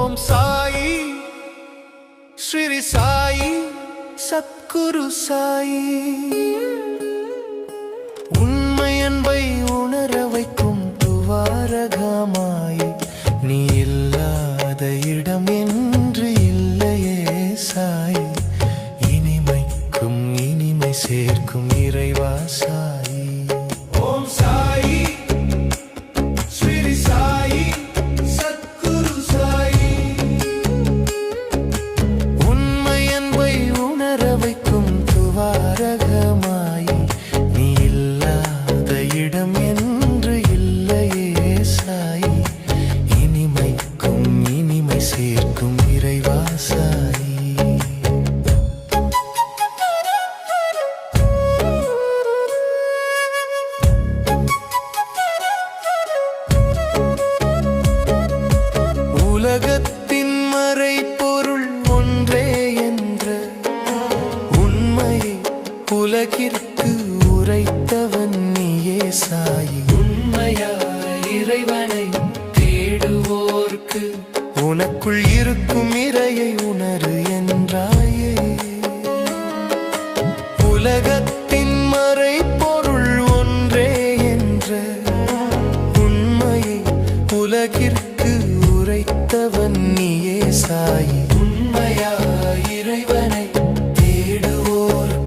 ஓம் சாயி ஸ்ரீ சாயி சத்குரு சாயி. உண்மை அன்பை உணர வைக்கும் துவாரகமாயி, நீ இல்லாத இடம் என்று இல்லையே சாயி. இனிமைக்கும் இனிமை சேர்க்கும் இறைவா சாயி. ஓம் சாயி ஸ்ரீ சாயி சத்குரு சாயி. உண்மை அன்பை உணர வைக்கும் துவாரகமாயி, நீ இல்லாத இடம் என்று இல்லையே சாயி. இனிமைக்கும் இனிமை சேர்க்கும் இறைவா சாயி. உலகத்தின் மறைபொருள் ஒன்றே என்ற உண்மையை உலகிற்கு உரைத்தவன் நீயே சாயி. உண்மையாய் இறைவனை தேடுவோர்க்கு உனக்குள் இருக்கும் இறையை உணரு என்றாயே. உலகத்தின் மறைபொருள் ஒன்றே என்ற உண்மையை உலகிற்கு உரைத்தவன் நீயே சாயி.